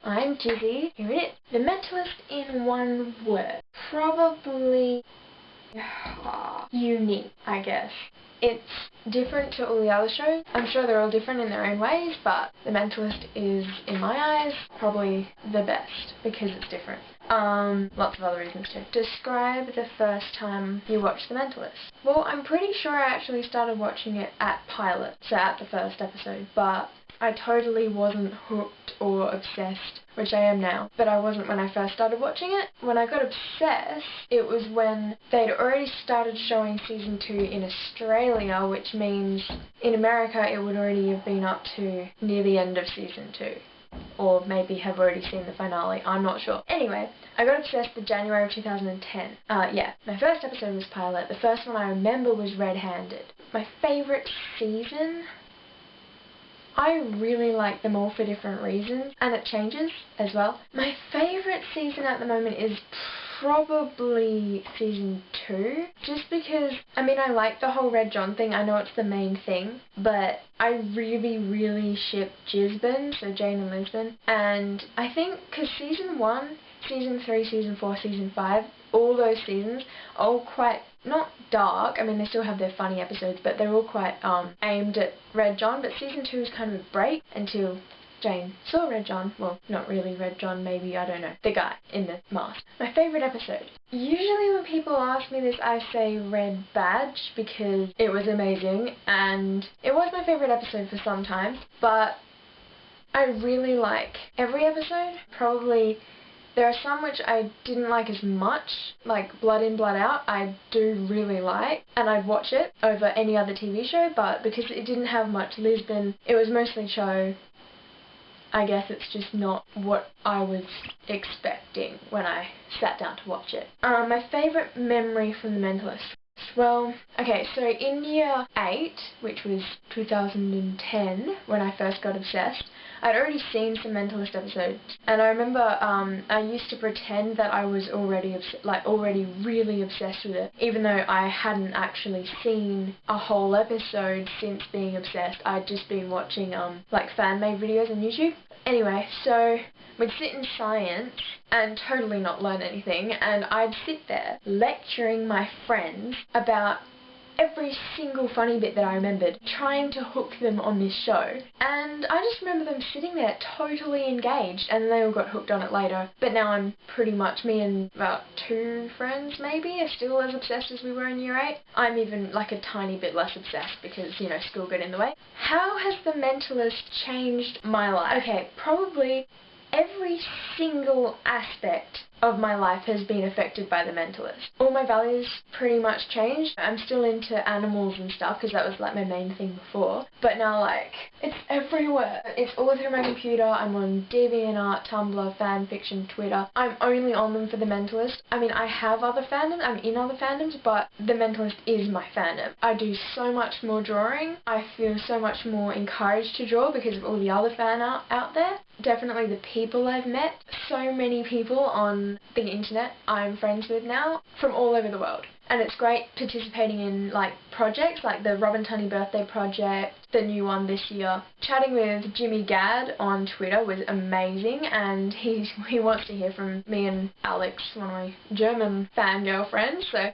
I'm Jizzy. Here it is. The Mentalist in one word. Probably unique, I guess. It's different to all the other shows. I'm sure they're all different in their own ways, but The Mentalist is, in my eyes, probably the best because it's different. Lots of other reasons too. Describe the first time you watched The Mentalist. Well, I'm pretty sure I actually started watching it at pilot, so at the first episode, but I totally wasn't hooked or obsessed, which I am now, but I wasn't when I first started watching it. When I got obsessed, it was when they'd already started showing season 2 in Australia, which means in America it would already have been up to near the end of season 2. Or maybe have already seen the finale, I'm not sure. Anyway, I got obsessed in January of 2010. My first episode was pilot. The first one I remember was Red Handed. My favourite season? I really like them all for different reasons, and it changes as well. My favourite season at the moment is probably season 2, just because, I like the whole Red John thing. I know it's the main thing, but I really ship Gisbin, so Jane and Lisbon, and I think because season 1, season 3, season 4, season 5, all those seasons are all quite, not dark, they still have their funny episodes, but they're all quite aimed at Red John, but season 2 is kind of a break until Jane saw Red John. Well, not really Red John, maybe, I don't know. The guy in the mask. My favourite episode. Usually when people ask me this, I say Red Badge because it was amazing, and it was my favourite episode for some time, but I really like every episode. Probably there are some which I didn't like as much, like Blood In, Blood Out, I do really like, and I'd watch it over any other TV show, but because it didn't have much Lisbon, it was mostly Cho. I guess it's just not what I was expecting when I sat down to watch it. My favourite memory from The Mentalist. Well, okay, so in year 8, which was 2010, when I first got obsessed, I'd already seen some Mentalist episodes, and I remember I used to pretend that I was already really obsessed with it, even though I hadn't actually seen a whole episode since being obsessed. I'd just been watching fan-made videos on YouTube. Anyway, so we'd sit in science and totally not learn anything, and I'd sit there lecturing my friends about every single funny bit that I remembered, trying to hook them on this show. And I just remember them sitting there totally engaged, and they all got hooked on it later. But now I'm pretty much, me and about 2 friends maybe, are still as obsessed as we were in year 8. I'm even like a tiny bit less obsessed because, school got in the way. How has The Mentalist changed my life? Okay, probably every single aspect of my life has been affected by The Mentalist. All my values pretty much changed. I'm still into animals and stuff because that was like my main thing before, but now it's everywhere. It's all through my computer. I'm on DeviantArt, Tumblr, fanfiction, Twitter. I'm only on them for The Mentalist. I have other fandoms, I'm in other fandoms, but The Mentalist is my fandom. I do so much more drawing. I feel so much more encouraged to draw because of all the other fan art out there. Definitely the people I've met. So many people on the internet I'm friends with now from all over the world. And it's great participating in projects like the Robin Tunney birthday project, the new one this year. Chatting with Jimmy Gadd on Twitter was amazing, and he wants to hear from me and Alex, one of my German fangirl friends, so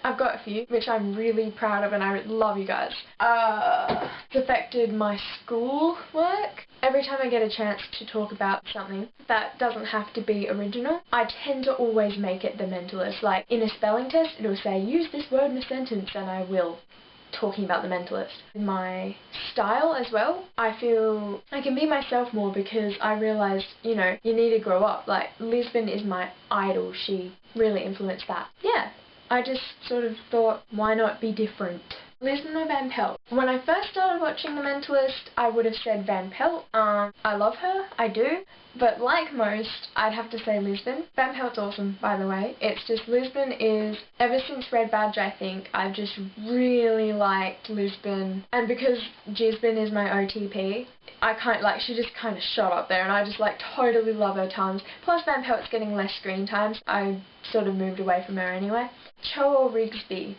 I've got a few which I'm really proud of, and I love you guys. It's affected my school work. Every time I get a chance to talk about something that doesn't have to be original, I tend to always make it The Mentalist. Like in a spelling test, it'll say use this word in a sentence, and I will, talking about The Mentalist. My style as well, I feel I can be myself more because I realised, you need to grow up. Like Lisbon is my idol, she really influenced that. Yeah, I just sort of thought, why not be different? Lisbon or Van Pelt? When I first started watching The Mentalist, I would have said Van Pelt. I love her, I do, but like most, I'd have to say Lisbon. Van Pelt's awesome, by the way. It's just Lisbon is, ever since Red Badge, I think, I've just really liked Lisbon, and because Gisbin is my OTP, she just kind of shot up there, and I just totally love her tons. Plus Van Pelt's getting less screen time, I sort of moved away from her anyway. Cho or Rigsby?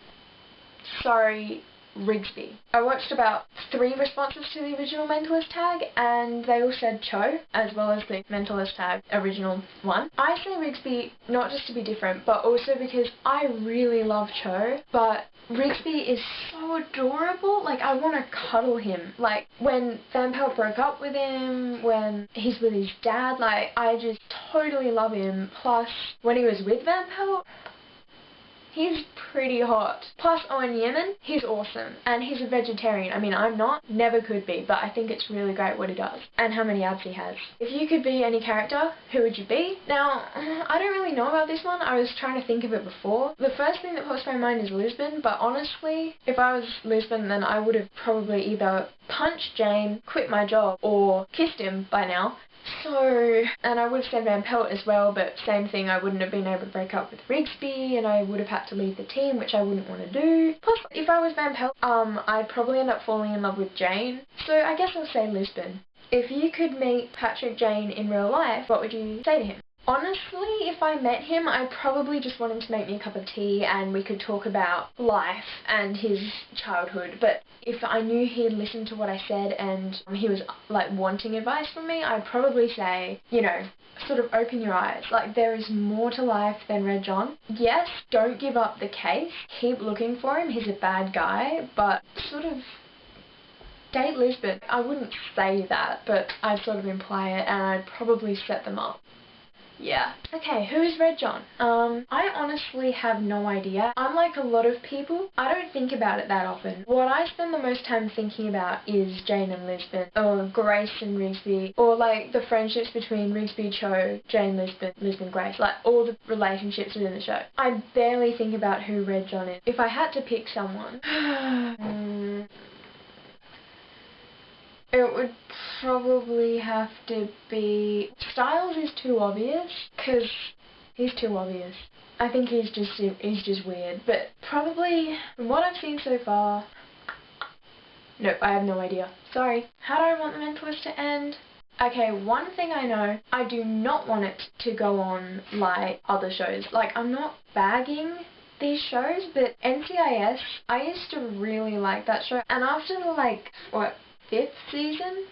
Sorry, Rigsby. I watched about 3 responses to the original Mentalist tag, and they all said Cho, as well as the Mentalist tag original one. I say Rigsby not just to be different, but also because I really love Cho, but Rigsby is so adorable. Like, I want to cuddle him. Like, when Van Pelt broke up with him, when he's with his dad, like, I just totally love him. Plus, when he was with Van Pelt, he's pretty hot. Plus, Owen Yemen, he's awesome. And he's a vegetarian. I mean, I'm not. Never could be. But I think it's really great what he does. And how many abs he has. If you could be any character, who would you be? Now, I don't really know about this one. I was trying to think of it before. The first thing that pops to my mind is Lisbon. But honestly, if I was Lisbon, then I would have probably either punched Jane, quit my job, or kissed him by now. So, and I would have said Van Pelt as well, but same thing, I wouldn't have been able to break up with Rigsby, and I would have had to leave the team, which I wouldn't want to do. Plus, if I was Van Pelt, I'd probably end up falling in love with Jane. So I guess I'll say Lisbon. If you could meet Patrick Jane in real life, what would you say to him? Honestly, if I met him, I'd probably just want him to make me a cup of tea and we could talk about life and his childhood. But if I knew he'd listen to what I said and he was, like, wanting advice from me, I'd probably say, you know, sort of open your eyes. Like, there is more to life than Red John. Yes, don't give up the case. Keep looking for him. He's a bad guy, but sort of date Lisbon. I wouldn't say that, but I'd sort of imply it, and I'd probably set them up. Yeah. Okay, who is Red John? I honestly have no idea. Unlike a lot of people, I don't think about it that often. What I spend the most time thinking about is Jane and Lisbon, or Grace and Rigsby, or like the friendships between Rigsby, Cho, Jane, Lisbon, Lisbon, Grace, like all the relationships within the show. I barely think about who Red John is. If I had to pick someone, it would probably have to be... Styles is too obvious, because he's too obvious. I think he's just weird, but probably, from what I've seen so far... Nope, I have no idea. Sorry. How do I want The Mentalist to end? Okay, one thing I know, I do not want it to go on like other shows. Like, I'm not bagging these shows, but NCIS, I used to really like that show, and after the, like, what, 5th season?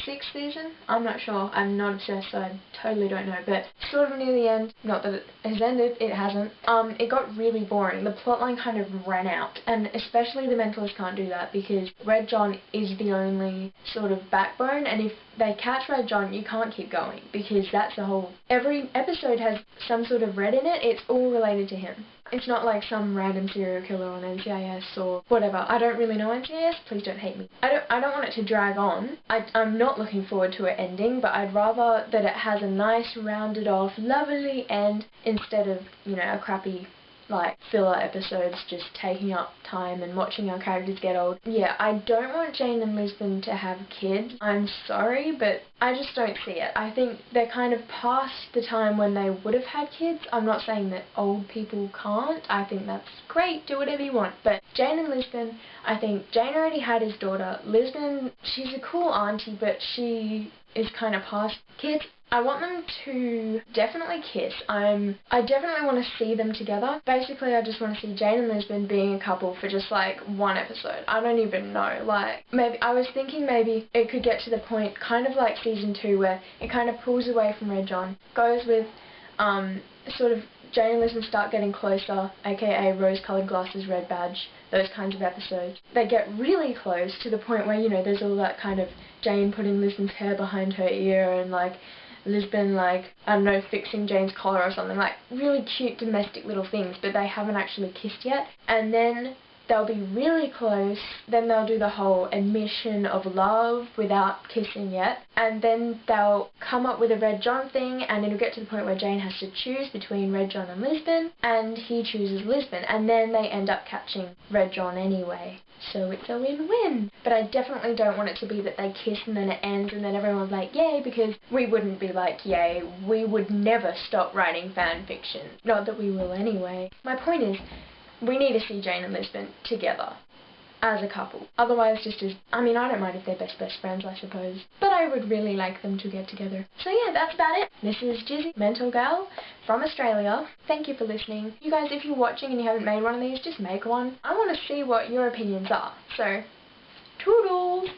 6th season? I'm not sure. I'm not obsessed, so I totally don't know. But sort of near the end, not that it has ended, it hasn't, it got really boring. The plotline kind of ran out, and especially The Mentalist can't do that because Red John is the only sort of backbone, and if they catch Red John, you can't keep going because that's the whole... Every episode has some sort of red in it. It's all related to him. It's not like some random serial killer on NCIS or whatever. I don't really know NCIS. Please don't hate me. I don't want it to drag on. I'm not looking forward to it ending, but I'd rather that it has a nice, rounded off, lovely end instead of, you know, a crappy, like, filler episodes just taking up time and watching our characters get old. Yeah, I don't want Jane and Lisbon to have kids. I'm sorry, but I just don't see it. I think they're kind of past the time when they would have had kids. I'm not saying that old people can't. I think that's great, do whatever you want. But Jane and Lisbon, I think Jane already had his daughter. Lisbon, she's a cool auntie, but she is kind of past kids. I want them to definitely kiss. I definitely want to see them together. Basically, I just want to see Jane and Lisbon being a couple for just, like, one episode. I don't even know. Like, maybe, I was thinking maybe it could get to the point, kind of like season 2, where it kind of pulls away from Red John, goes with, sort of, Jane and Lisbon start getting closer, aka rose-coloured glasses, red badge, those kinds of episodes. They get really close to the point where, you know, there's all that kind of Jane putting Lisbon's hair behind her ear and, like, Lisbon, like, I don't know, fixing Jane's collar or something, like, really cute domestic little things, but they haven't actually kissed yet. And then they'll be really close, then they'll do the whole admission of love without kissing yet, and then they'll come up with a Red John thing, and it'll get to the point where Jane has to choose between Red John and Lisbon, and he chooses Lisbon, and then they end up catching Red John anyway. So it's a win-win. But I definitely don't want it to be that they kiss and then it ends and then everyone's like, yay, because we wouldn't be like, yay. We would never stop writing fan fiction. Not that we will anyway. My point is, we need to see Jane and Lisbon together. as a couple. Otherwise, just as, I mean, I don't mind if they're best friends, I suppose. But I would really like them to get together. So yeah, that's about it. This is Jizzy, Mentalgal, from Australia. Thank you for listening. You guys, if you're watching and you haven't made one of these, just make one. I want to see what your opinions are. So, toodles!